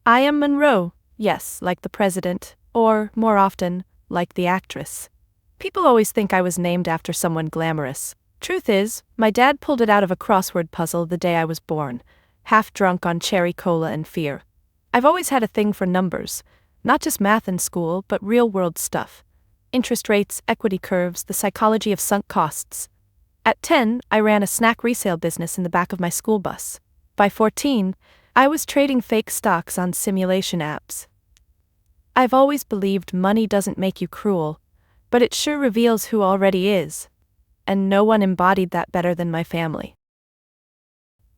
I am Monroe, yes, like the president, or, more often, like the actress. People always think I was named after someone glamorous. Truth is, my dad pulled it out of a crossword puzzle the day I was born, half drunk on cherry cola and fear. I've always had a thing for numbers, not just math in school, but real-world stuff. Interest rates, equity curves, the psychology of sunk costs. At 10, I ran a snack resale business in the back of my school bus. By 14, I was trading fake stocks on simulation apps. I've always believed money doesn't make you cruel, but it sure reveals who already is. And no one embodied that better than my family.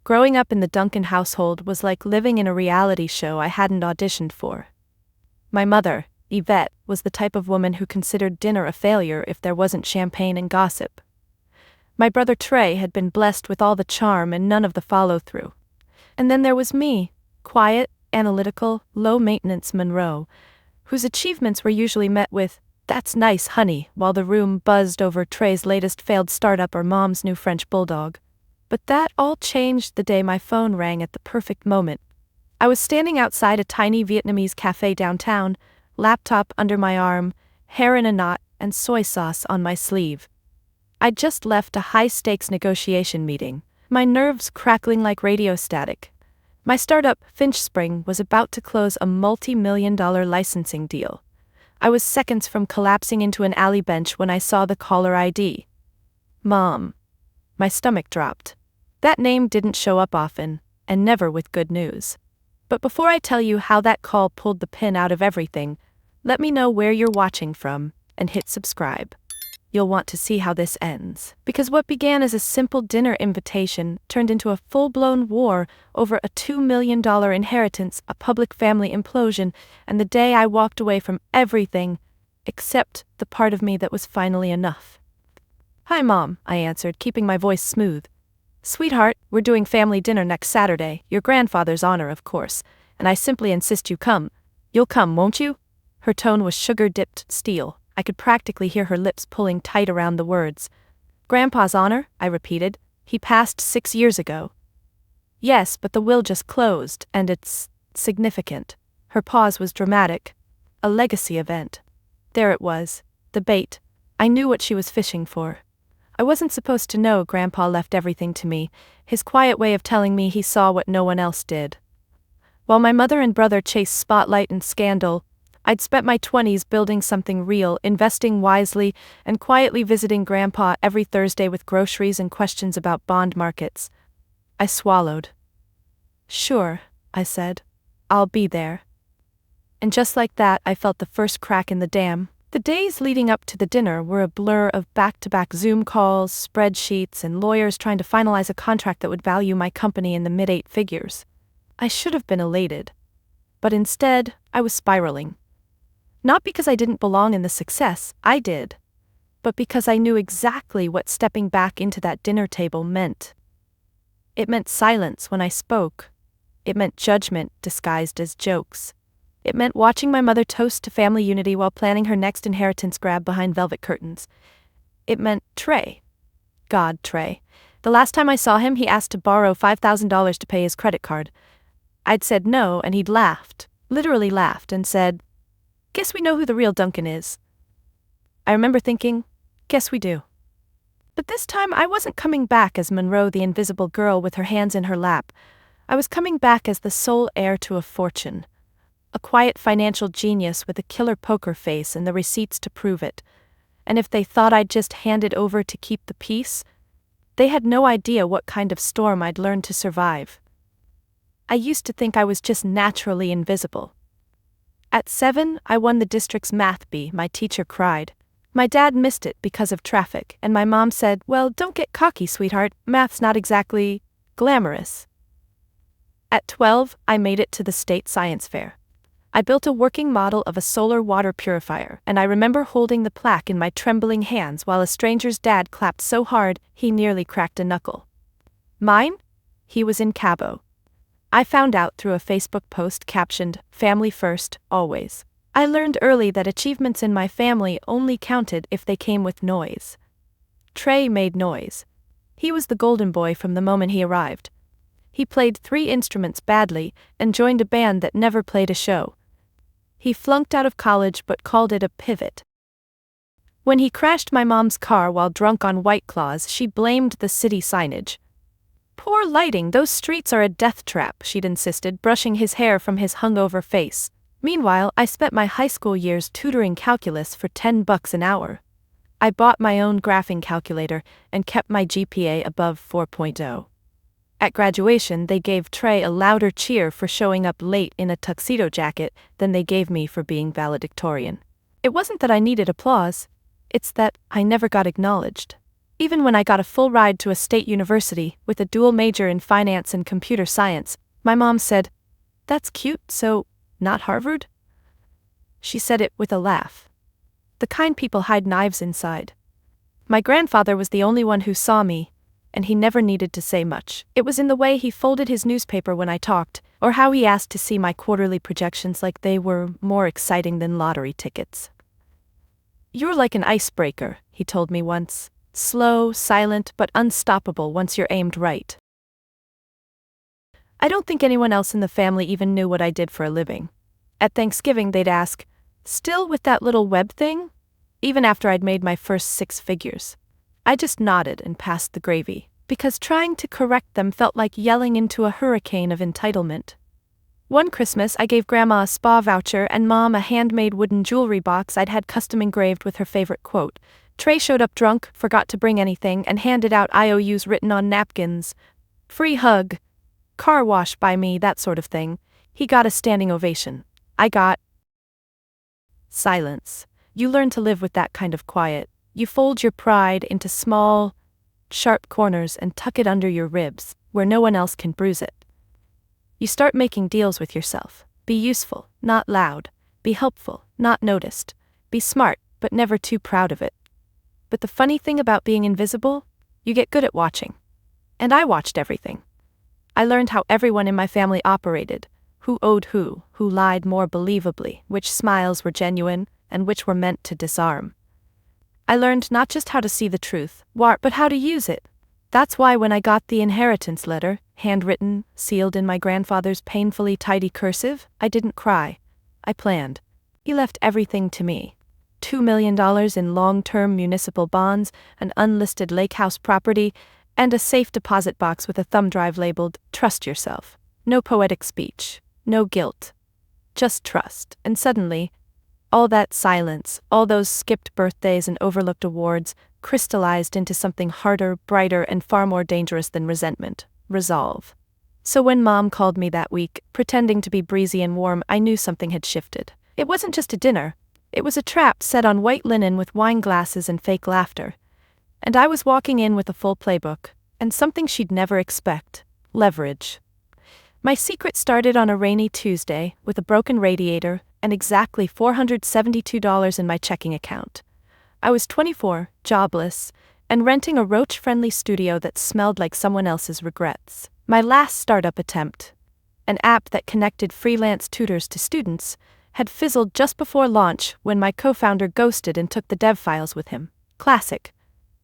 Growing up in the Duncan household was like living in a reality show I hadn't auditioned for. My mother, Yvette, was the type of woman who considered dinner a failure if there wasn't champagne and gossip. My brother Trey had been blessed with all the charm and none of the follow-through. And then there was me, quiet, analytical, low-maintenance Monroe, whose achievements were usually met with, "That's nice, honey," while the room buzzed over Trey's latest failed startup or mom's new French bulldog. But that all changed the day my phone rang at the perfect moment. I was standing outside a tiny Vietnamese cafe downtown, laptop under my arm, hair in a knot, and soy sauce on my sleeve. I'd just left a high-stakes negotiation meeting, my nerves crackling like radio static. My startup, Finchspring, was about to close a multi-million-dollar licensing deal. I was seconds from collapsing into an alley bench when I saw the caller ID. Mom. My stomach dropped. That name didn't show up often, and never with good news. But before I tell you how that call pulled the pin out of everything, let me know where you're watching from, and hit subscribe. You'll want to see how this ends. Because what began as a simple dinner invitation turned into a full-blown war over a $2 million inheritance, a public family implosion, and the day I walked away from everything, except the part of me that was finally enough. "Hi, Mom," I answered, keeping my voice smooth. "Sweetheart, we're doing family dinner next Saturday, your grandfather's honor, of course, and I simply insist you come. You'll come, won't you?" Her tone was sugar-dipped steel. I could practically hear her lips pulling tight around the words. "Grandpa's honor?" I repeated. "He passed 6 years ago." "Yes, but the will just closed, and it's significant." Her pause was dramatic. A legacy event. There it was. The bait. I knew what she was fishing for. I wasn't supposed to know Grandpa left everything to me, his quiet way of telling me he saw what no one else did. While my mother and brother chased spotlight and scandal, I'd spent my 20s building something real, investing wisely, and quietly visiting Grandpa every Thursday with groceries and questions about bond markets. I swallowed. "Sure," I said. "I'll be there." And just like that, I felt the first crack in the dam. The days leading up to the dinner were a blur of back-to-back Zoom calls, spreadsheets, and lawyers trying to finalize a contract that would value my company in the mid-8 figures. I should have been elated. But instead, I was spiraling. Not because I didn't belong in the success, I did, but because I knew exactly what stepping back into that dinner table meant. It meant silence when I spoke. It meant judgment disguised as jokes. It meant watching my mother toast to family unity while planning her next inheritance grab behind velvet curtains. It meant Trey. God, Trey. The last time I saw him, he asked to borrow $5,000 to pay his credit card. I'd said no, and he'd laughed, literally laughed, and said, "Guess we know who the real Duncan is." I remember thinking, guess we do. But this time I wasn't coming back as Monroe, the invisible girl with her hands in her lap. I was coming back as the sole heir to a fortune. A quiet financial genius with a killer poker face and the receipts to prove it. And if they thought I'd just hand it over to keep the peace, they had no idea what kind of storm I'd learned to survive. I used to think I was just naturally invisible. At 7, I won the district's math bee, my teacher cried. My dad missed it because of traffic, and my mom said, "Well, don't get cocky, sweetheart, math's not exactly glamorous." At 12, I made it to the state science fair. I built a working model of a solar water purifier, and I remember holding the plaque in my trembling hands while a stranger's dad clapped so hard he nearly cracked a knuckle. Mine? He was in Cabo. I found out through a Facebook post captioned, "Family first, always." I learned early that achievements in my family only counted if they came with noise. Trey made noise. He was the golden boy from the moment he arrived. He played 3 instruments badly and joined a band that never played a show. He flunked out of college but called it a pivot. When he crashed my mom's car while drunk on White Claws, she blamed the city signage. Poor lighting, those streets are a death trap, she'd insisted, brushing his hair from his hungover face. Meanwhile, I spent my high school years tutoring calculus for $10 an hour. I bought my own graphing calculator and kept my GPA above 4.0. At graduation, they gave Trey a louder cheer for showing up late in a tuxedo jacket than they gave me for being valedictorian. It wasn't that I needed applause, it's that I never got acknowledged. Even when I got a full ride to a state university with a dual major in finance and computer science, my mom said, "That's cute, so not Harvard?" She said it with a laugh. The kind people hide knives inside. My grandfather was the only one who saw me, and he never needed to say much. It was in the way he folded his newspaper when I talked, or how he asked to see my quarterly projections like they were more exciting than lottery tickets. "You're like an icebreaker," he told me once. "Slow, silent, but unstoppable once you're aimed right." I don't think anyone else in the family even knew what I did for a living. At Thanksgiving they'd ask, "Still with that little web thing?" Even after I'd made my first 6 figures. I just nodded and passed the gravy, because trying to correct them felt like yelling into a hurricane of entitlement. One Christmas I gave Grandma a spa voucher and Mom a handmade wooden jewelry box I'd had custom engraved with her favorite quote. Trey showed up drunk, forgot to bring anything, and handed out IOUs written on napkins. Free hug. Car wash by me, that sort of thing. He got a standing ovation. I got silence. You learn to live with that kind of quiet. You fold your pride into small, sharp corners and tuck it under your ribs, where no one else can bruise it. You start making deals with yourself. Be useful, not loud. Be helpful, not noticed. Be smart, but never too proud of it. But the funny thing about being invisible? You get good at watching. And I watched everything. I learned how everyone in my family operated, who owed who lied more believably, which smiles were genuine, and which were meant to disarm. I learned not just how to see the truth, but how to use it. That's why when I got the inheritance letter, handwritten, sealed in my grandfather's painfully tidy cursive, I didn't cry. I planned. He left everything to me. $2 million in long-term municipal bonds, an unlisted lake house property, and a safe deposit box with a thumb drive labeled, "Trust yourself." No poetic speech. No guilt. Just trust. And suddenly, all that silence, all those skipped birthdays and overlooked awards, crystallized into something harder, brighter, and far more dangerous than resentment. Resolve. So when Mom called me that week, pretending to be breezy and warm, I knew something had shifted. It wasn't just a dinner. It was a trap set on white linen with wine glasses and fake laughter. And I was walking in with a full playbook, and something she'd never expect. Leverage. My secret started on a rainy Tuesday, with a broken radiator, and exactly $472 in my checking account. I was 24, jobless, and renting a roach-friendly studio that smelled like someone else's regrets. My last startup attempt, an app that connected freelance tutors to students, had fizzled just before launch when my co-founder ghosted and took the dev files with him. Classic.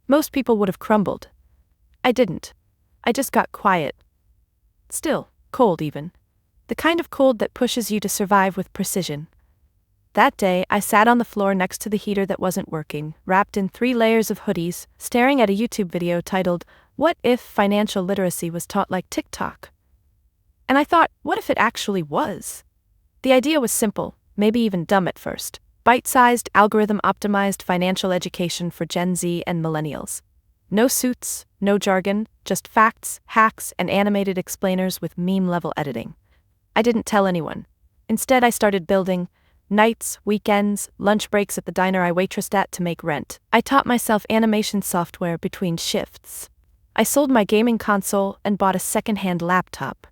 Most people would have crumbled. I didn't. I just got quiet. Still, cold even. The kind of cold that pushes you to survive with precision. That day, I sat on the floor next to the heater that wasn't working, wrapped in 3 layers of hoodies, staring at a YouTube video titled, "What if financial literacy was taught like TikTok?" And I thought, what if it actually was? The idea was simple, maybe even dumb at first. Bite-sized, algorithm-optimized financial education for Gen Z and millennials. No suits, no jargon, just facts, hacks, and animated explainers with meme-level editing. I didn't tell anyone. Instead, I started building nights, weekends, lunch breaks at the diner I waitressed at to make rent. I taught myself animation software between shifts. I sold my gaming console and bought a second-hand laptop.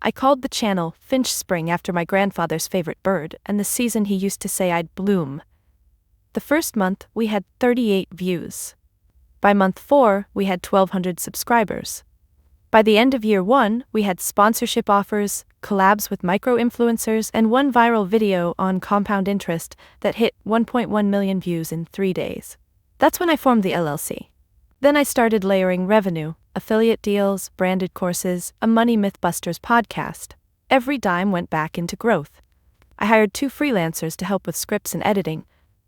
I called the channel Finch Spring after my grandfather's favorite bird and the season he used to say I'd bloom. The first month, we had 38 views. By month 4, we had 1,200 subscribers. By the end of year 1, we had sponsorship offers, collabs with micro-influencers, and one viral video on compound interest that hit 1.1 million views in 3 days. That's when I formed the LLC. Then I started layering revenue, affiliate deals, branded courses, a Money Mythbusters podcast. Every dime went back into growth. I hired 2 freelancers to help with scripts and editing.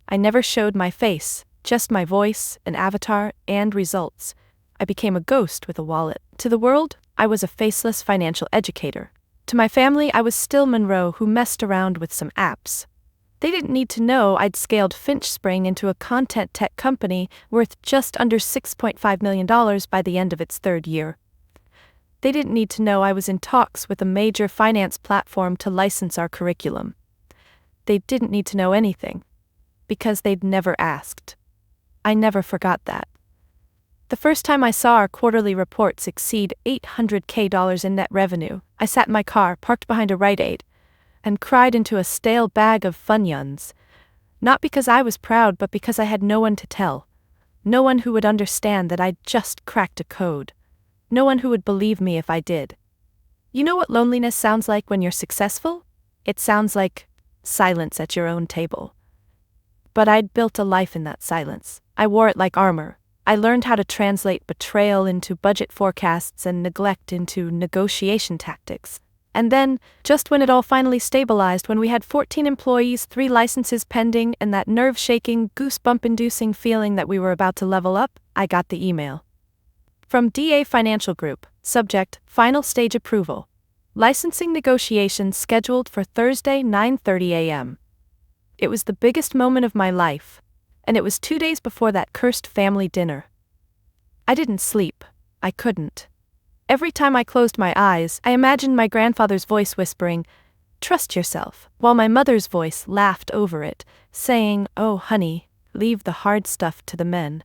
I never showed my face, just my voice, an avatar, and results. I became a ghost with a wallet. To the world, I was a faceless financial educator. To my family, I was still Monroe who messed around with some apps. They didn't need to know I'd scaled FinchSpring into a content tech company worth just under $6.5 million by the end of its 3rd year. They didn't need to know I was in talks with a major finance platform to license our curriculum. They didn't need to know anything, because they'd never asked. I never forgot that. The first time I saw our quarterly reports exceed $800K in net revenue, I sat in my car parked behind a Rite Aid and cried into a stale bag of Funyuns. Not because I was proud, but because I had no one to tell. No one who would understand that I'd just cracked a code. No one who would believe me if I did. You know what loneliness sounds like when you're successful? It sounds like silence at your own table. But I'd built a life in that silence. I wore it like armor. I learned how to translate betrayal into budget forecasts and neglect into negotiation tactics. And then, just when it all finally stabilized, when we had 14 employees, 3 licenses pending, and that nerve-shaking, goosebump-inducing feeling that we were about to level up, I got the email. From DA Financial Group, subject, final stage approval. Licensing negotiations scheduled for Thursday, 9:30 a.m. It was the biggest moment of my life, and it was 2 days before that cursed family dinner. I didn't sleep. I couldn't. Every time I closed my eyes, I imagined my grandfather's voice whispering, "Trust yourself," while my mother's voice laughed over it, saying, "Oh, honey, leave the hard stuff to the men."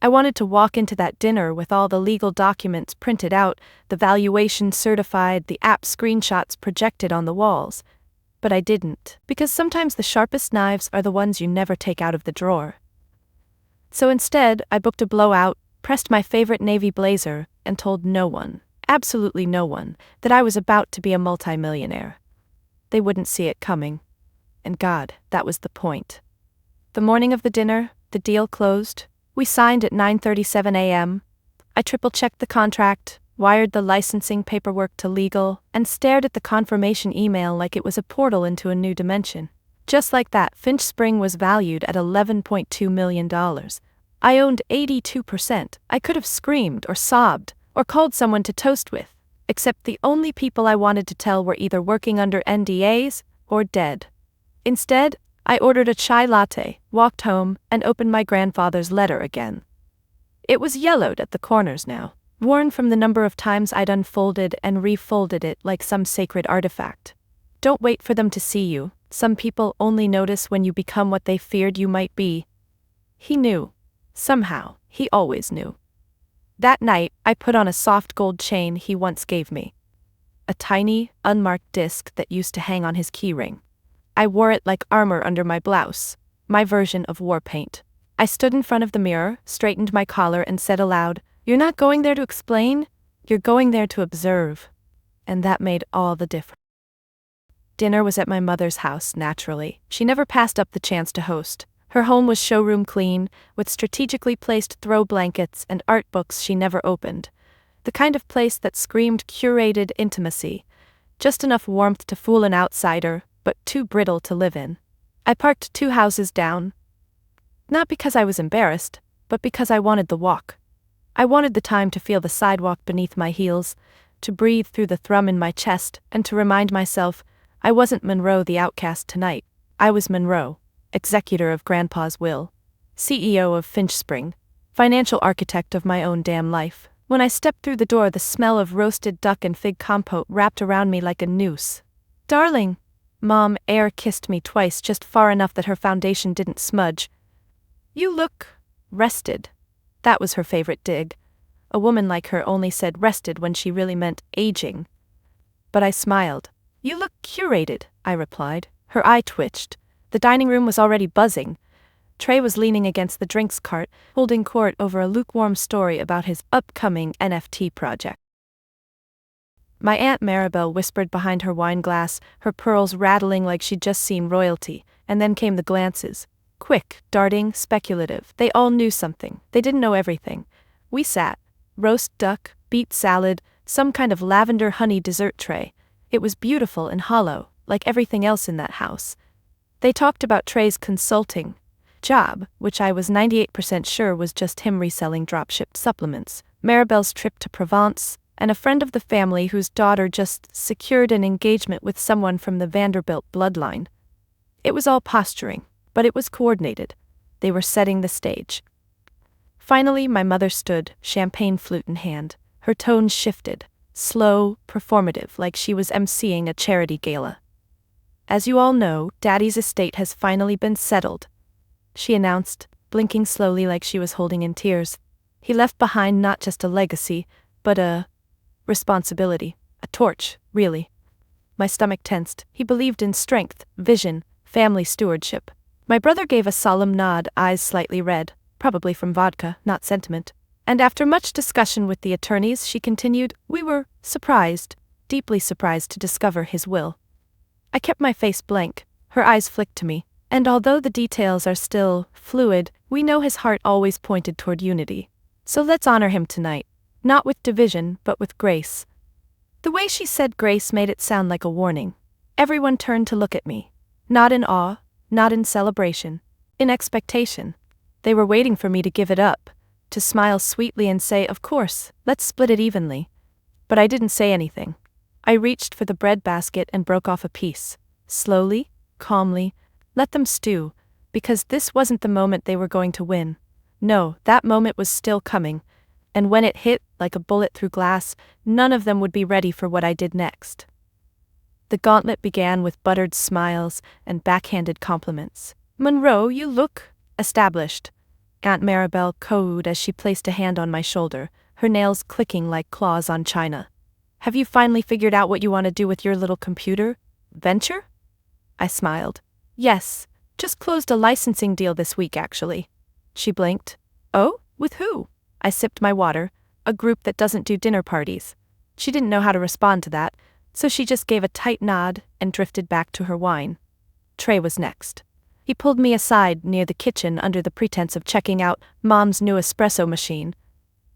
I wanted to walk into that dinner with all the legal documents printed out, the valuation certified, the app screenshots projected on the walls. But I didn't, because sometimes the sharpest knives are the ones you never take out of the drawer. So instead, I booked a blowout, pressed my favorite navy blazer, and told no one, absolutely no one, that I was about to be a multimillionaire. They wouldn't see it coming. And God, that was the point. The morning of the dinner, the deal closed. We signed at 9:37 a.m. I triple-checked the contract, wired the licensing paperwork to legal, and stared at the confirmation email like it was a portal into a new dimension. Just like that, FinchSpring was valued at $11.2 million. I owned 82%. I could have screamed or sobbed, or called someone to toast with, except the only people I wanted to tell were either working under NDAs or dead. Instead, I ordered a chai latte, walked home, and opened my grandfather's letter again. It was yellowed at the corners now, worn from the number of times I'd unfolded and refolded it like some sacred artifact. Don't wait for them to see you. Some people only notice when you become what they feared you might be. He knew. Somehow, he always knew. That night, I put on a soft gold chain he once gave me. A tiny, unmarked disc that used to hang on his keyring. I wore it like armor under my blouse, my version of war paint. I stood in front of the mirror, straightened my collar, and said aloud, "You're not going there to explain, you're going there to observe." And that made all the difference. Dinner was at my mother's house, naturally. She never passed up the chance to host. Her home was showroom clean, with strategically placed throw blankets and art books she never opened. The kind of place that screamed curated intimacy. Just enough warmth to fool an outsider, but too brittle to live in. I parked 2 houses down. Not because I was embarrassed, but because I wanted the walk. I wanted the time to feel the sidewalk beneath my heels, to breathe through the thrum in my chest, and to remind myself, I wasn't Monroe the outcast tonight. I was Monroe, executor of Grandpa's will, CEO of FinchSpring, financial architect of my own damn life. When I stepped through the door, the smell of roasted duck and fig compote wrapped around me like a noose. "Darling," Mom air kissed me twice, just far enough that her foundation didn't smudge. "You look rested." That was her favorite dig. A woman like her only said rested when she really meant aging. But I smiled. "You look curated," I replied. Her eye twitched. The dining room was already buzzing. Trey was leaning against the drinks cart, holding court over a lukewarm story about his upcoming NFT project. My Aunt Maribel whispered behind her wine glass, her pearls rattling like she'd just seen royalty, and then came the glances. Quick, darting, speculative. They all knew something. They didn't know everything. We sat, roast duck, beet salad, some kind of lavender honey dessert tray. It was beautiful and hollow, like everything else in that house. They talked about Trey's consulting job, which I was 98% sure was just him reselling dropshipped supplements, Maribel's trip to Provence, and a friend of the family whose daughter just secured an engagement with someone from the Vanderbilt bloodline. It was all posturing, but it was coordinated. They were setting the stage. Finally, my mother stood, champagne flute in hand. Her tones shifted, slow, performative, like she was emceeing a charity gala. As you all know, Daddy's estate has finally been settled, she announced, blinking slowly like she was holding in tears. He left behind not just a legacy, but a responsibility, a torch, really. My stomach tensed. He believed in strength, vision, family stewardship. My brother gave a solemn nod, eyes slightly red, probably from vodka, not sentiment. And after much discussion with the attorneys, she continued, we were surprised, deeply surprised to discover his will. I kept my face blank. Her eyes flicked to me. And although the details are still fluid, we know his heart always pointed toward unity. So let's honor him tonight. Not with division, but with grace. The way she said grace made it sound like a warning. Everyone turned to look at me. Not in awe, not in celebration, in expectation. They were waiting for me to give it up, to smile sweetly and say, of course, let's split it evenly. But I didn't say anything. I reached for the bread basket and broke off a piece. Slowly, calmly, let them stew, because this wasn't the moment they were going to win. No, that moment was still coming, and when it hit, like a bullet through glass, none of them would be ready for what I did next. The gauntlet began with buttered smiles and backhanded compliments. Monroe, you look established, Aunt Maribel cooed as she placed a hand on my shoulder, her nails clicking like claws on china. Have you finally figured out what you want to do with your little computer venture? I smiled. Yes, just closed a licensing deal this week actually. She blinked. Oh, with who? I sipped my water. A group that doesn't do dinner parties. She didn't know how to respond to that, so she just gave a tight nod and drifted back to her wine. Trey was next. He pulled me aside near the kitchen under the pretense of checking out Mom's new espresso machine.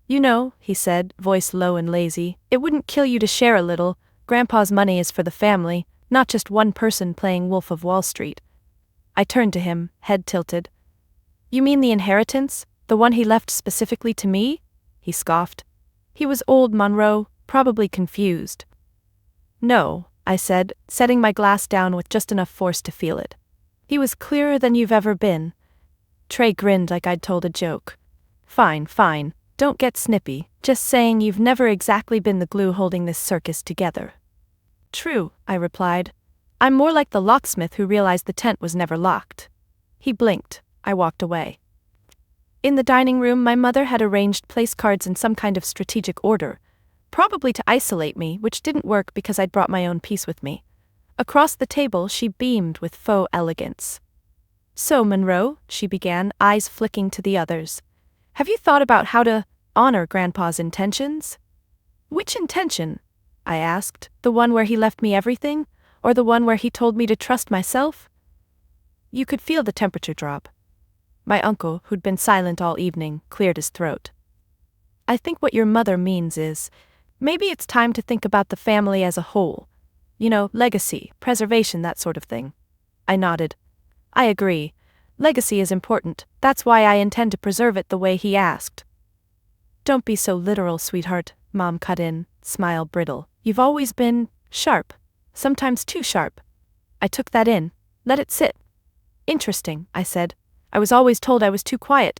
You know, he said, voice low and lazy, it wouldn't kill you to share a little. Grandpa's money is for the family, not just one person playing Wolf of Wall Street. I turned to him, head tilted. You mean the inheritance? The one he left specifically to me? He scoffed. He was old, Monroe, probably confused. No, I said, setting my glass down with just enough force to feel it. He was clearer than you've ever been. Trey grinned like I'd told a joke. Fine, fine, don't get snippy, just saying you've never exactly been the glue holding this circus together. True, I replied. I'm more like the locksmith who realized the tent was never locked. He blinked. I walked away. In the dining room, my mother had arranged place cards in some kind of strategic order, probably to isolate me, which didn't work because I'd brought my own piece with me. Across the table, she beamed with faux elegance. So, Monroe, she began, eyes flicking to the others. Have you thought about how to honor Grandpa's intentions? Which intention? I asked. The one where he left me everything? Or the one where he told me to trust myself? You could feel the temperature drop. My uncle, who'd been silent all evening, cleared his throat. I think what your mother means is, maybe it's time to think about the family as a whole. You know, legacy, preservation, that sort of thing. I nodded. I agree. Legacy is important. That's why I intend to preserve it the way he asked. Don't be so literal, sweetheart, Mom cut in, smile brittle. You've always been sharp. Sometimes too sharp. I took that in. Let it sit. Interesting, I said. I was always told I was too quiet.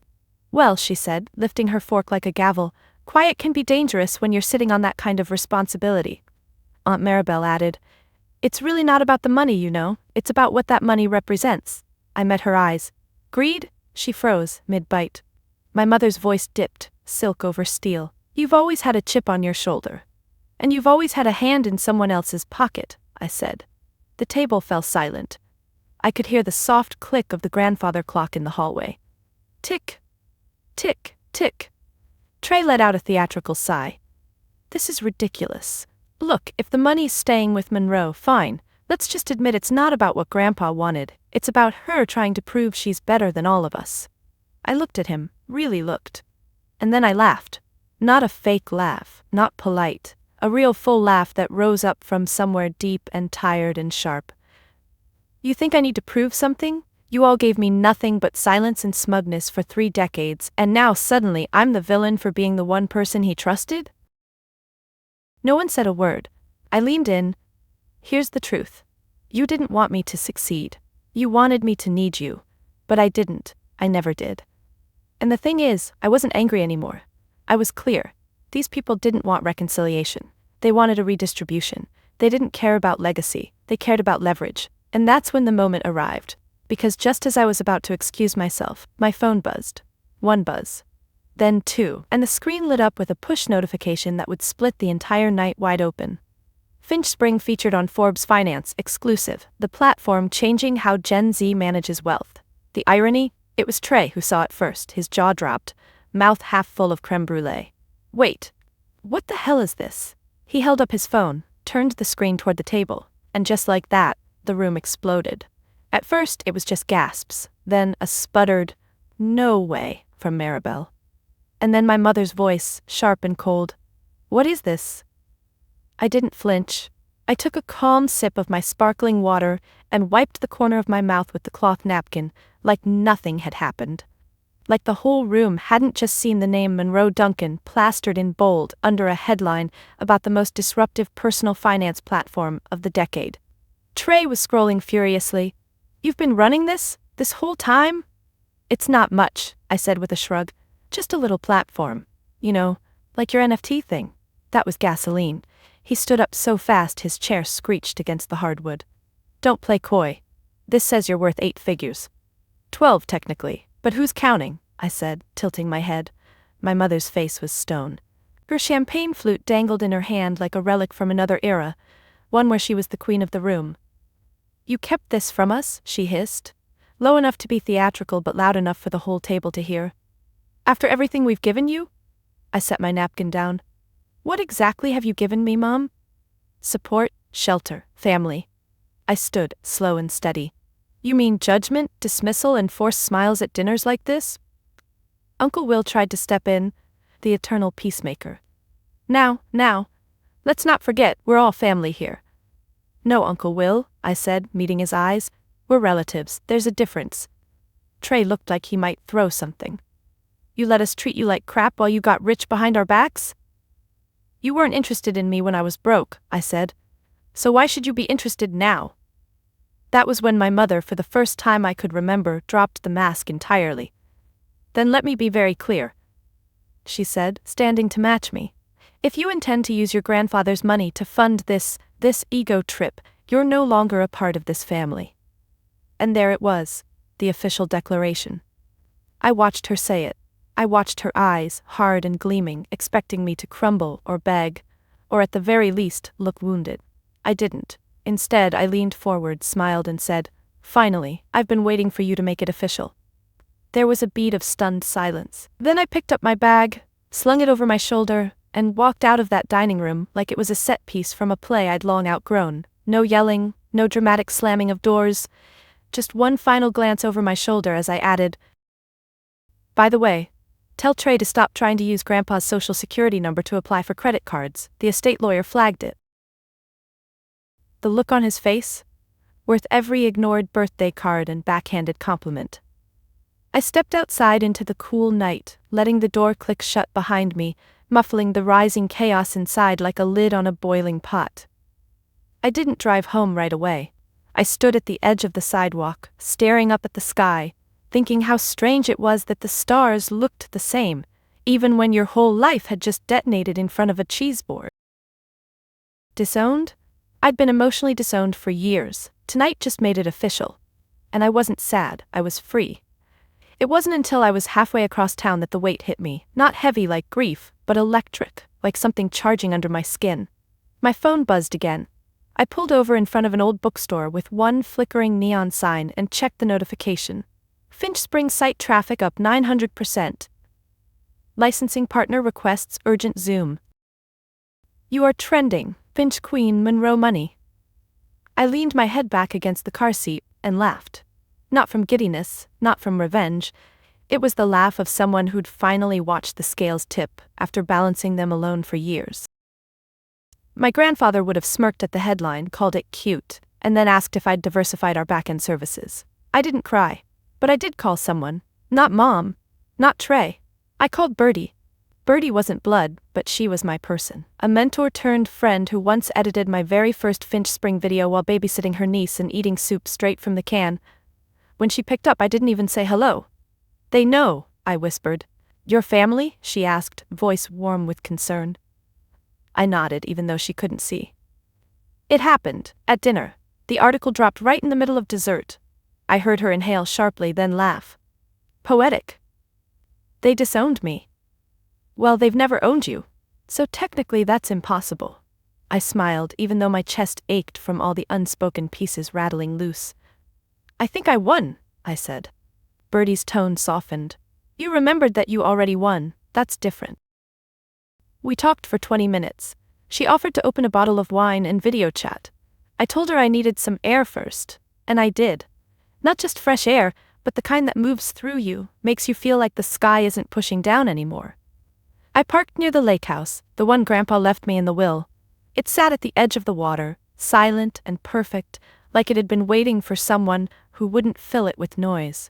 Well, she said, lifting her fork like a gavel, quiet can be dangerous when you're sitting on that kind of responsibility. Aunt Maribel added, it's really not about the money, you know. It's about what that money represents. I met her eyes. Greed? She froze, mid-bite. My mother's voice dipped, silk over steel. You've always had a chip on your shoulder. And you've always had a hand in someone else's pocket, I said. The table fell silent. I could hear the soft click of the grandfather clock in the hallway. Tick, tick, tick. Trey let out a theatrical sigh. This is ridiculous. Look, if the money's staying with Monroe, fine. Let's just admit it's not about what Grandpa wanted. It's about her trying to prove she's better than all of us. I looked at him, really looked. And then I laughed. Not a fake laugh, not polite, a real full laugh that rose up from somewhere deep and tired and sharp. You think I need to prove something? You all gave me nothing but silence and smugness for 3 decades, and now suddenly I'm the villain for being the one person he trusted? No one said a word. I leaned in. Here's the truth. You didn't want me to succeed. You wanted me to need you. But I didn't. I never did. And the thing is, I wasn't angry anymore. I was clear. These people didn't want reconciliation. They wanted a redistribution. They didn't care about legacy. They cared about leverage. And that's when the moment arrived. Because just as I was about to excuse myself, my phone buzzed. 1 buzz. Then 2, and the screen lit up with a push notification that would split the entire night wide open. Finch Spring featured on Forbes Finance exclusive, the platform changing how Gen Z manages wealth. The irony? It was Trey who saw it first, his jaw dropped, mouth half full of creme brulee. Wait, what the hell is this? He held up his phone, turned the screen toward the table, and just like that, the room exploded. At first, it was just gasps, then a sputtered, "No way," from Maribel. And then my mother's voice, sharp and cold. "What is this?" I didn't flinch. I took a calm sip of my sparkling water and wiped the corner of my mouth with the cloth napkin, like nothing had happened. Like the whole room hadn't just seen the name Monroe Duncan plastered in bold under a headline about the most disruptive personal finance platform of the decade. Trey was scrolling furiously. "You've been running this whole time?" "It's not much," I said with a shrug. "Just a little platform. You know, like your NFT thing." That was gasoline. He stood up so fast his chair screeched against the hardwood. "Don't play coy. This says you're worth 8 figures. 12 technically, but who's counting?" I said, tilting my head. My mother's face was stone. Her champagne flute dangled in her hand like a relic from another era, one where she was the queen of the room. "You kept this from us?" she hissed. Low enough to be theatrical but loud enough for the whole table to hear. "After everything we've given you?" I set my napkin down. "What exactly have you given me, Mom?" "Support, shelter, family." I stood, slow and steady. "You mean judgment, dismissal, and forced smiles at dinners like this?" Uncle Will tried to step in, the eternal peacemaker. Now, let's not forget, we're all family here." "No, Uncle Will," I said, meeting his eyes. "We're relatives, there's a difference." Trey looked like he might throw something. "You let us treat you like crap while you got rich behind our backs?" "You weren't interested in me when I was broke," I said. "So why should you be interested now?" That was when my mother, for the first time I could remember, dropped the mask entirely. "Then let me be very clear," she said, standing to match me. "If you intend to use your grandfather's money to fund this ego trip, you're no longer a part of this family." And there it was, the official declaration. I watched her say it. I watched her eyes, hard and gleaming, expecting me to crumble or beg, or at the very least, look wounded. I didn't. Instead, I leaned forward, smiled, and said, "Finally, I've been waiting for you to make it official." There was a beat of stunned silence. Then I picked up my bag, slung it over my shoulder, and walked out of that dining room like it was a set piece from a play I'd long outgrown. No yelling, no dramatic slamming of doors, just one final glance over my shoulder as I added, "By the way, tell Trey to stop trying to use Grandpa's social security number to apply for credit cards. The estate lawyer flagged it." The look on his face? Worth every ignored birthday card and backhanded compliment. I stepped outside into the cool night, letting the door click shut behind me, muffling the rising chaos inside like a lid on a boiling pot. I didn't drive home right away. I stood at the edge of the sidewalk, staring up at the sky, thinking how strange it was that the stars looked the same, even when your whole life had just detonated in front of a cheese board. Disowned? I'd been emotionally disowned for years. Tonight just made it official. And I wasn't sad, I was free. It wasn't until I was halfway across town that the weight hit me, not heavy like grief, but electric, like something charging under my skin. My phone buzzed again. I pulled over in front of an old bookstore with one flickering neon sign and checked the notification. Finch Spring site traffic up 900%. Licensing partner requests urgent Zoom. You are trending, Finch Queen Monroe Money. I leaned my head back against the car seat and laughed. Not from giddiness, not from revenge. It was the laugh of someone who'd finally watched the scales tip after balancing them alone for years. My grandfather would have smirked at the headline, called it cute, and then asked if I'd diversified our back-end services. I didn't cry, but I did call someone. Not Mom, not Trey. I called Birdie. Birdie wasn't blood, but she was my person. A mentor-turned-friend who once edited my very first Finch Spring video while babysitting her niece and eating soup straight from the can. When she picked up, I didn't even say hello. "They know," I whispered. "Your family?" she asked, voice warm with concern. I nodded, even though she couldn't see. It happened, at dinner. The article dropped right in the middle of dessert. I heard her inhale sharply, then laugh. Poetic. They disowned me. Well, they've never owned you, so technically that's impossible. I smiled, even though my chest ached from all the unspoken pieces rattling loose. "I think I won," I said. Birdie's tone softened. "You remembered that you already won, that's different." We talked for 20 minutes. She offered to open a bottle of wine and video chat. I told her I needed some air first, and I did. Not just fresh air, but the kind that moves through you, makes you feel like the sky isn't pushing down anymore. I parked near the lake house, the one Grandpa left me in the will. It sat at the edge of the water, silent and perfect, like it had been waiting for someone who wouldn't fill it with noise.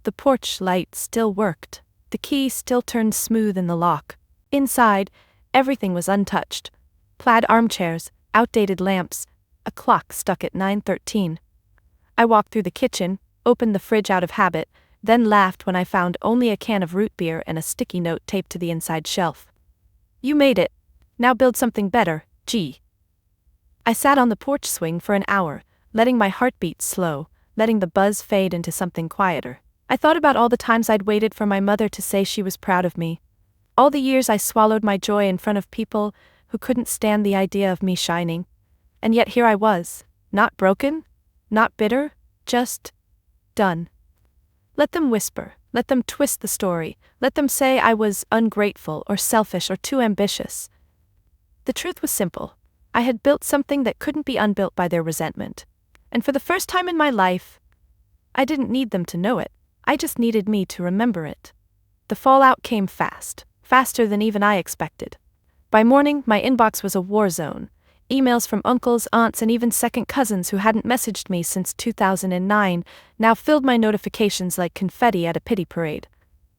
The porch light still worked. The key still turned smooth in the lock. Inside, everything was untouched. Plaid armchairs, outdated lamps, a clock stuck at 9:13. I walked through the kitchen, opened the fridge out of habit, then laughed when I found only a can of root beer and a sticky note taped to the inside shelf. "You made it. Now build something better, G." I sat on the porch swing for an hour, letting my heartbeat slow, letting the buzz fade into something quieter. I thought about all the times I'd waited for my mother to say she was proud of me. All the years I swallowed my joy in front of people who couldn't stand the idea of me shining. And yet here I was, not broken, not bitter, just done. Let them whisper, let them twist the story, let them say I was ungrateful or selfish or too ambitious. The truth was simple. I had built something that couldn't be unbuilt by their resentment. And for the first time in my life, I didn't need them to know it. I just needed me to remember it. The fallout came fast, faster than even I expected. By morning, my inbox was a war zone. Emails from uncles, aunts, and even second cousins who hadn't messaged me since 2009 now filled my notifications like confetti at a pity parade.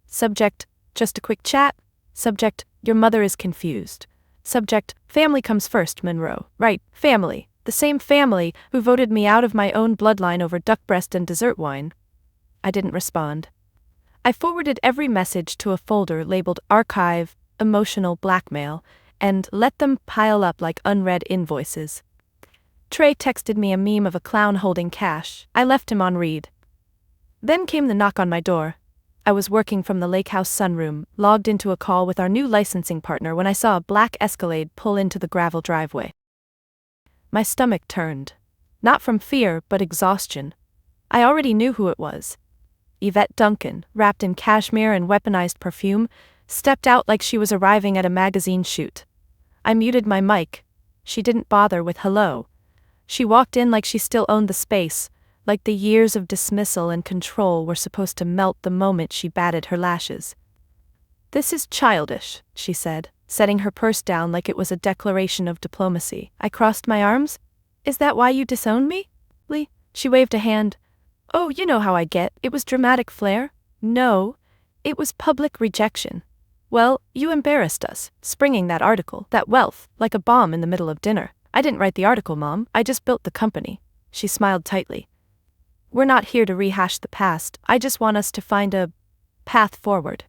Subject, just a quick chat. Subject, your mother is confused. Subject, family comes first, Monroe. Right, family. The same family who voted me out of my own bloodline over duck breast and dessert wine. I didn't respond. I forwarded every message to a folder labeled Archive, Emotional Blackmail, and let them pile up like unread invoices. Trey texted me a meme of a clown holding cash. I left him on read. Then came the knock on my door. I was working from the lake house sunroom, logged into a call with our new licensing partner when I saw a black Escalade pull into the gravel driveway. My stomach turned. Not from fear, but exhaustion. I already knew who it was. Yvette Duncan, wrapped in cashmere and weaponized perfume, stepped out like she was arriving at a magazine shoot. I muted my mic. She didn't bother with hello. She walked in like she still owned the space, like the years of dismissal and control were supposed to melt the moment she batted her lashes. "This is childish," she said, setting her purse down like it was a declaration of diplomacy. I crossed my arms. "Is that why you disowned me?" Lee? She waved a hand. "Oh, you know how I get. It was dramatic flair." "No, it was public rejection." "Well, you embarrassed us, springing that article, that wealth, like a bomb in the middle of dinner." "I didn't write the article, Mom. I just built the company." She smiled tightly. "We're not here to rehash the past. I just want us to find a path forward."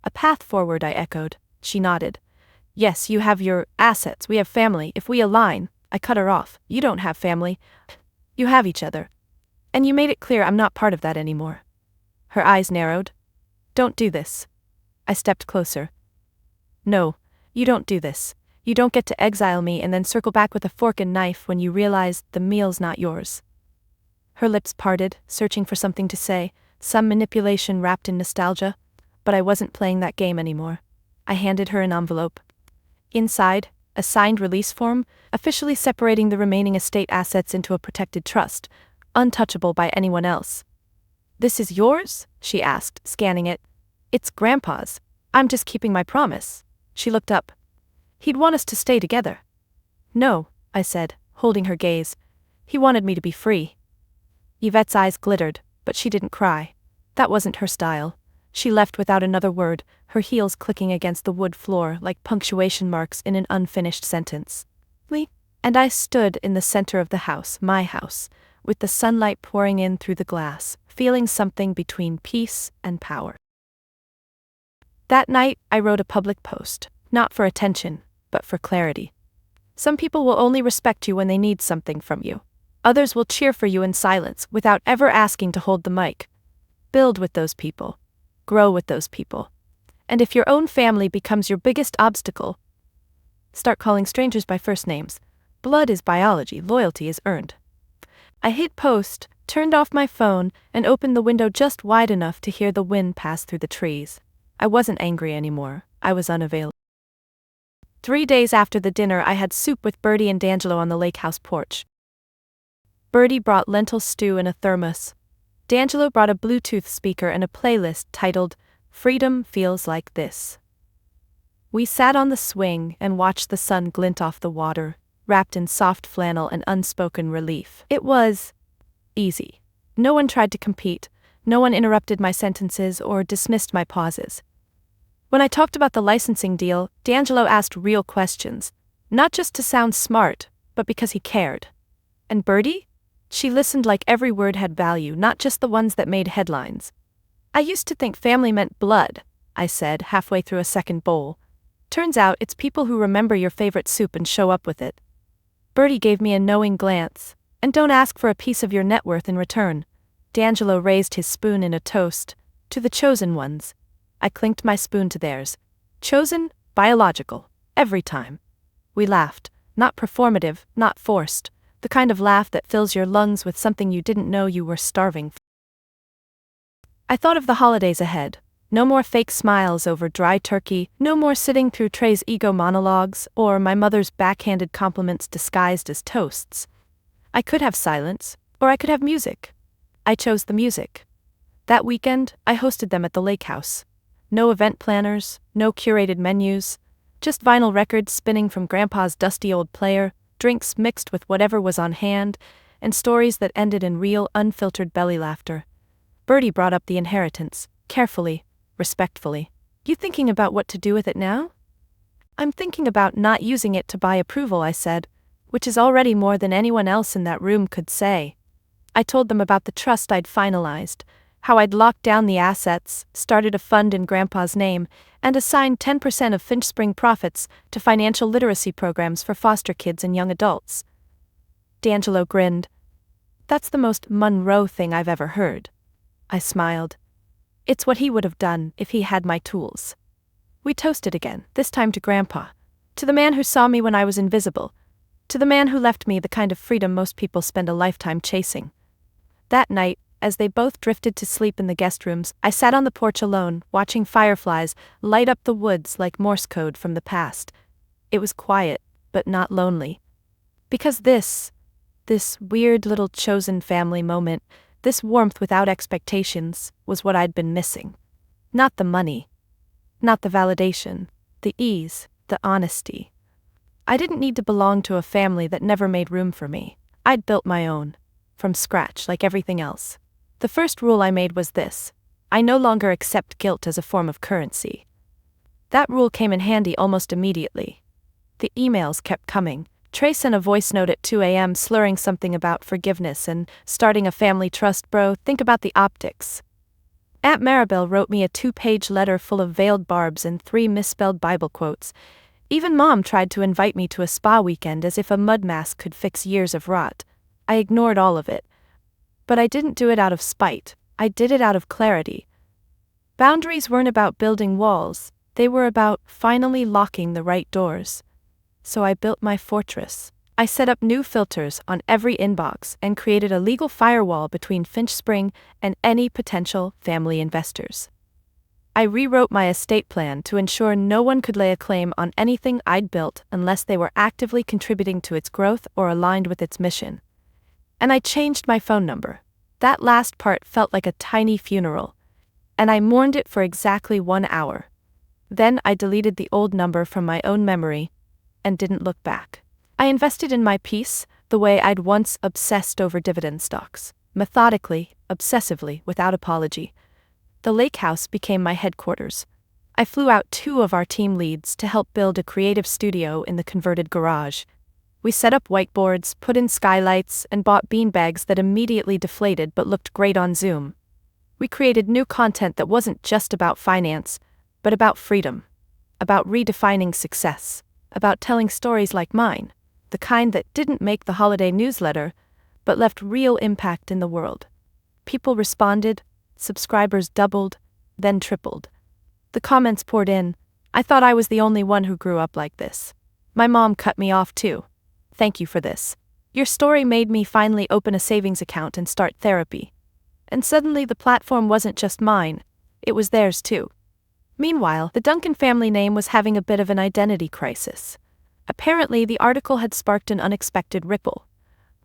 "A path forward," I echoed. She nodded. "Yes, you have your assets. We have family. If we align." I cut her off. "You don't have family. You have each other. And you made it clear I'm not part of that anymore." Her eyes narrowed. "Don't do this." I stepped closer. "No, you don't do this. You don't get to exile me and then circle back with a fork and knife when you realize the meal's not yours." Her lips parted, searching for something to say, some manipulation wrapped in nostalgia, but I wasn't playing that game anymore. I handed her an envelope. Inside, a signed release form, officially separating the remaining estate assets into a protected trust, untouchable by anyone else. "This is yours?" she asked, scanning it. "It's Grandpa's. I'm just keeping my promise." She looked up. "He'd want us to stay together." "No," I said, holding her gaze. "He wanted me to be free." Yvette's eyes glittered, but she didn't cry. That wasn't her style. She left without another word, her heels clicking against the wood floor like punctuation marks in an unfinished sentence. And I stood in the center of the house, my house, with the sunlight pouring in through the glass, feeling something between peace and power. That night, I wrote a public post, not for attention, but for clarity. Some people will only respect you when they need something from you. Others will cheer for you in silence without ever asking to hold the mic. Build with those people. Grow with those people. And if your own family becomes your biggest obstacle, start calling strangers by first names. Blood is biology, loyalty is earned. I hit post, turned off my phone, and opened the window just wide enough to hear the wind pass through the trees. I wasn't angry anymore. I was unavailable. 3 days after the dinner, I had soup with Bertie and D'Angelo on the lake house porch. Bertie brought lentil stew in a thermos. D'Angelo brought a Bluetooth speaker and a playlist titled "Freedom Feels Like This." We sat on the swing and watched the sun glint off the water, wrapped in soft flannel and unspoken relief. It was easy. No one tried to compete, no one interrupted my sentences or dismissed my pauses. When I talked about the licensing deal, D'Angelo asked real questions, not just to sound smart, but because he cared. And Bertie? She listened like every word had value, not just the ones that made headlines. "I used to think family meant blood," I said, halfway through a second bowl. "Turns out it's people who remember your favorite soup and show up with it." Bertie gave me a knowing glance. "And don't ask for a piece of your net worth in return." D'Angelo raised his spoon in a toast. "To the chosen ones." I clinked my spoon to theirs. Chosen, biological, every time. We laughed, not performative, not forced, the kind of laugh that fills your lungs with something you didn't know you were starving for. I thought of the holidays ahead. No more fake smiles over dry turkey, no more sitting through Trey's ego monologues, or my mother's backhanded compliments disguised as toasts. I could have silence, or I could have music. I chose the music. That weekend, I hosted them at the lake house. No event planners, no curated menus, just vinyl records spinning from Grandpa's dusty old player, drinks mixed with whatever was on hand, and stories that ended in real, unfiltered belly laughter. Bertie brought up the inheritance, carefully, respectfully. "You thinking about what to do with it now?" "I'm thinking about not using it to buy approval," I said, which is already more than anyone else in that room could say. I told them about the trust I'd finalized, how I'd locked down the assets, started a fund in Grandpa's name, and assigned 10% of Finch Spring profits to financial literacy programs for foster kids and young adults. D'Angelo grinned. "That's the most Monroe thing I've ever heard." I smiled. "It's what he would have done if he had my tools." We toasted again, this time to Grandpa. To the man who saw me when I was invisible. To the man who left me the kind of freedom most people spend a lifetime chasing. That night, as they both drifted to sleep in the guest rooms, I sat on the porch alone, watching fireflies light up the woods like Morse code from the past. It was quiet, but not lonely. Because this weird little chosen family moment, this warmth without expectations, was what I'd been missing. Not the money. Not the validation. The ease. The honesty. I didn't need to belong to a family that never made room for me. I'd built my own. From scratch, like everything else. The first rule I made was this: I no longer accept guilt as a form of currency. That rule came in handy almost immediately. The emails kept coming. Trey sent a voice note at 2 a.m. slurring something about forgiveness and starting a family trust. "Bro, think about the optics." Aunt Maribel wrote me a 2-page letter full of veiled barbs and 3 misspelled Bible quotes. Even Mom tried to invite me to a spa weekend as if a mud mask could fix years of rot. I ignored all of it. But I didn't do it out of spite. I did it out of clarity. Boundaries weren't about building walls, they were about finally locking the right doors. So I built my fortress. I set up new filters on every inbox and created a legal firewall between Finch Spring and any potential family investors. I rewrote my estate plan to ensure no one could lay a claim on anything I'd built unless they were actively contributing to its growth or aligned with its mission. And I changed my phone number. That last part felt like a tiny funeral, and I mourned it for exactly 1 hour. Then I deleted the old number from my own memory and didn't look back. I invested in my peace the way I'd once obsessed over dividend stocks, methodically, obsessively, without apology. The lake house became my headquarters. I flew out 2 of our team leads to help build a creative studio in the converted garage. We set up whiteboards, put in skylights, and bought beanbags that immediately deflated but looked great on Zoom. We created new content that wasn't just about finance, but about freedom, about redefining success, about telling stories like mine, the kind that didn't make the holiday newsletter, but left real impact in the world. People responded, subscribers doubled, then tripled. The comments poured in. I thought I was the only one who grew up like this. My mom cut me off too. Thank you for this. Your story made me finally open a savings account and start therapy. And suddenly the platform wasn't just mine, it was theirs too. Meanwhile, the Duncan family name was having a bit of an identity crisis. Apparently, the article had sparked an unexpected ripple.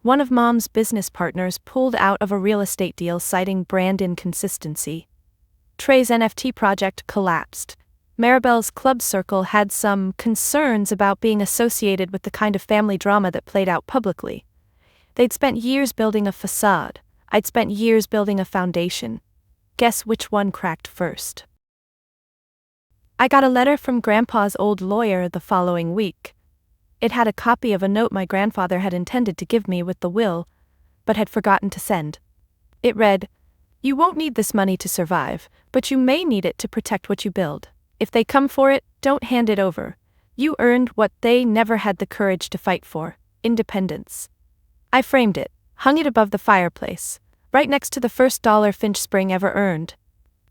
One of Mom's business partners pulled out of a real estate deal citing brand inconsistency. Trey's NFT project collapsed. Maribel's club circle had some concerns about being associated with the kind of family drama that played out publicly. They'd spent years building a facade. I'd spent years building a foundation. Guess which one cracked first? I got a letter from Grandpa's old lawyer the following week. It had a copy of a note my grandfather had intended to give me with the will, but had forgotten to send. It read, "You won't need this money to survive, but you may need it to protect what you build. If they come for it, don't hand it over. You earned what they never had the courage to fight for, independence." I framed it, hung it above the fireplace, right next to the first $1 Finch Spring ever earned.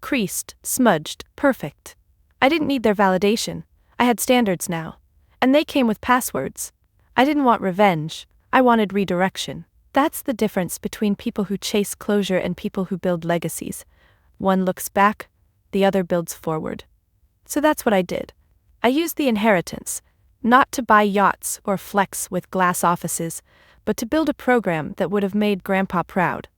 Creased, smudged, perfect. I didn't need their validation. I had standards now. And they came with passwords. I didn't want revenge. I wanted redirection. That's the difference between people who chase closure and people who build legacies. One looks back, the other builds forward. So that's what I did. I used the inheritance, not to buy yachts or flex with glass offices, but to build a program that would have made Grandpa proud.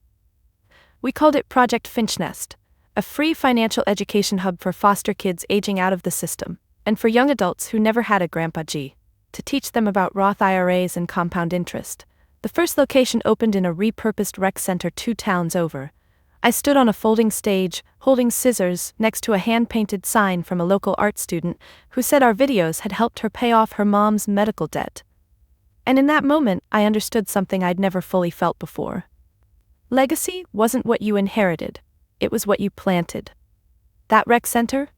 We called it Project Finchnest, a free financial education hub for foster kids aging out of the system, and for young adults who never had a Grandpa G, to teach them about Roth IRAs and compound interest. The first location opened in a repurposed rec center 2 towns over. I stood on a folding stage, holding scissors, next to a hand-painted sign from a local art student who said our videos had helped her pay off her mom's medical debt. And in that moment, I understood something I'd never fully felt before. Legacy wasn't what you inherited, it was what you planted. That rec center?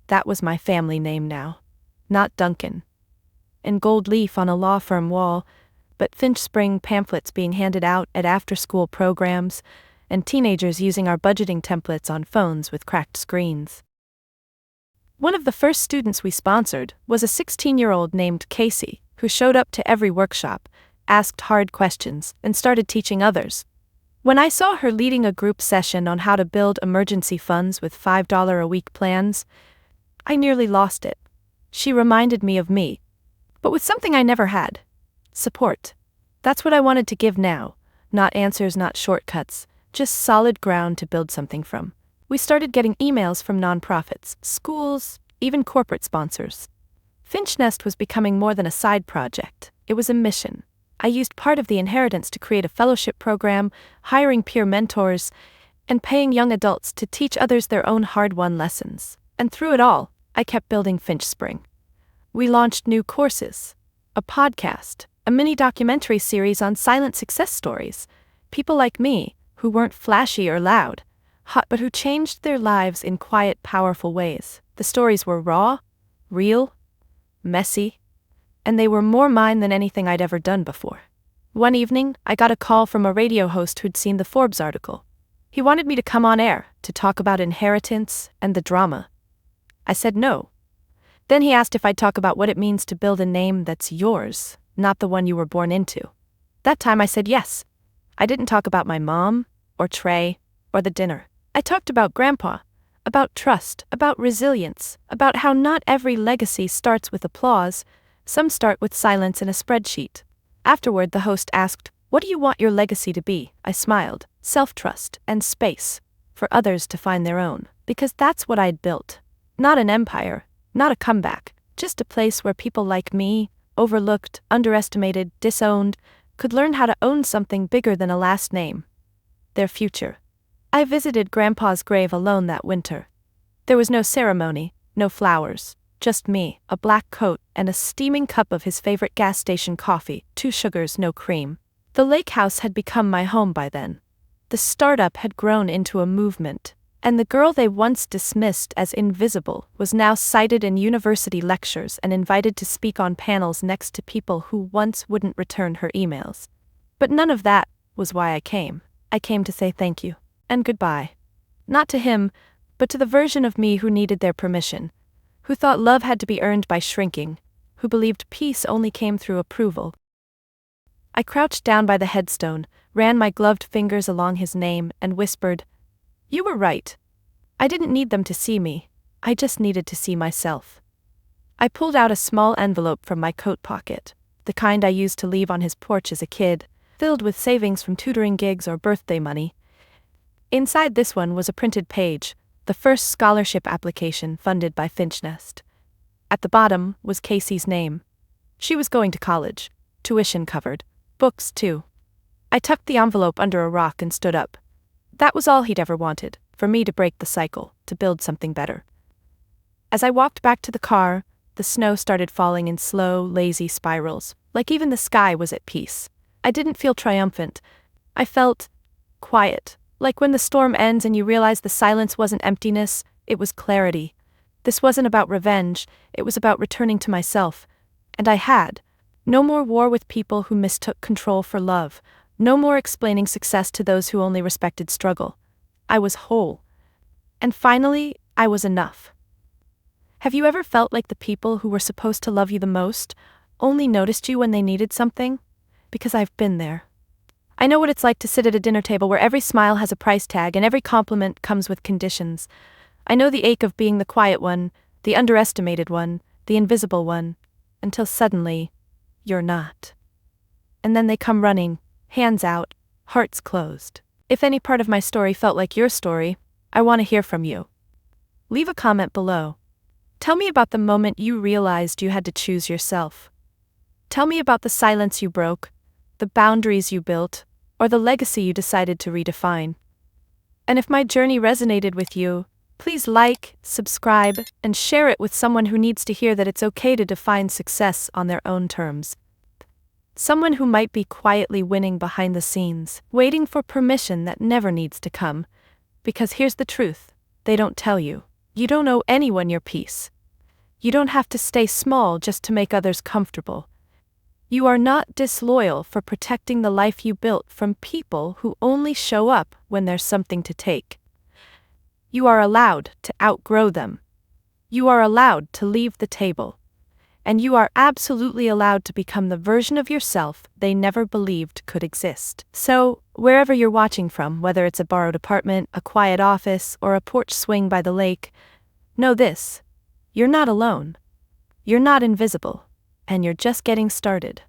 That was my family name now. Not Duncan. In gold leaf on a law firm wall, but Finch Spring pamphlets being handed out at after-school programs, and teenagers using our budgeting templates on phones with cracked screens. One of the first students we sponsored was a 16-year-old named Casey, who showed up to every workshop, asked hard questions, and started teaching others. When I saw her leading a group session on how to build emergency funds with $5 a week plans, I nearly lost it. She reminded me of me, but with something I never had. Support. That's what I wanted to give now. Not answers, not shortcuts, just solid ground to build something from. We started getting emails from nonprofits, schools, even corporate sponsors. Finchnest was becoming more than a side project. It was a mission. I used part of the inheritance to create a fellowship program, hiring peer mentors, and paying young adults to teach others their own hard-won lessons. And through it all, I kept building Finch Spring. We launched new courses, a podcast, a mini documentary series on silent success stories, people like me, who weren't flashy or loud, hot, but who changed their lives in quiet, powerful ways. The stories were raw, real, messy, and they were more mine than anything I'd ever done before. One evening, I got a call from a radio host who'd seen the Forbes article. He wanted me to come on air to talk about inheritance and the drama. I said no. Then he asked if I'd talk about what it means to build a name that's yours, not the one you were born into. That time I said yes. I didn't talk about my mom, or Trey, or the dinner. I talked about Grandpa, about trust, about resilience, about how not every legacy starts with applause, some start with silence in a spreadsheet. Afterward, the host asked, What do you want your legacy to be? I smiled. Self-trust and space for others to find their own. Because that's what I'd built. Not an empire, not a comeback, just a place where people like me, overlooked, underestimated, disowned, could learn how to own something bigger than a last name. Their future. I visited Grandpa's grave alone that winter. There was no ceremony, no flowers, just me, a black coat, and a steaming cup of his favorite gas station coffee, 2 sugars, no cream. The lake house had become my home by then. The startup had grown into a movement, and the girl they once dismissed as invisible was now cited in university lectures and invited to speak on panels next to people who once wouldn't return her emails. But none of that was why I came. I came to say thank you and goodbye. Not to him, but to the version of me who needed their permission, who thought love had to be earned by shrinking, who believed peace only came through approval. I crouched down by the headstone, ran my gloved fingers along his name, and whispered, "You were right. I didn't need them to see me, I just needed to see myself." I pulled out a small envelope from my coat pocket, the kind I used to leave on his porch as a kid, filled with savings from tutoring gigs or birthday money. Inside this one was a printed page, the first scholarship application funded by Finchnest. At the bottom was Casey's name. She was going to college, tuition covered, books too. I tucked the envelope under a rock and stood up. That was all he'd ever wanted, for me to break the cycle, to build something better. As I walked back to the car, the snow started falling in slow, lazy spirals, like even the sky was at peace. I didn't feel triumphant. I felt quiet, like when the storm ends and you realize the silence wasn't emptiness, it was clarity. This wasn't about revenge, it was about returning to myself. And I had. No more war with people who mistook control for love. No more explaining success to those who only respected struggle. I was whole. And finally, I was enough. Have you ever felt like the people who were supposed to love you the most only noticed you when they needed something? Because I've been there. I know what it's like to sit at a dinner table where every smile has a price tag and every compliment comes with conditions. I know the ache of being the quiet one, the underestimated one, the invisible one, until suddenly, you're not. And then they come running, hands out, hearts closed. If any part of my story felt like your story, I want to hear from you. Leave a comment below. Tell me about the moment you realized you had to choose yourself. Tell me about the silence you broke, the boundaries you built, or the legacy you decided to redefine. And if my journey resonated with you, please like, subscribe, and share it with someone who needs to hear that it's okay to define success on their own terms. Someone who might be quietly winning behind the scenes, waiting for permission that never needs to come. Because here's the truth, they don't tell you. You don't owe anyone your peace. You don't have to stay small just to make others comfortable. You are not disloyal for protecting the life you built from people who only show up when there's something to take. You are allowed to outgrow them. You are allowed to leave the table. And you are absolutely allowed to become the version of yourself they never believed could exist. So, wherever you're watching from, whether it's a borrowed apartment, a quiet office, or a porch swing by the lake, know this: you're not alone. You're not invisible. And you're just getting started.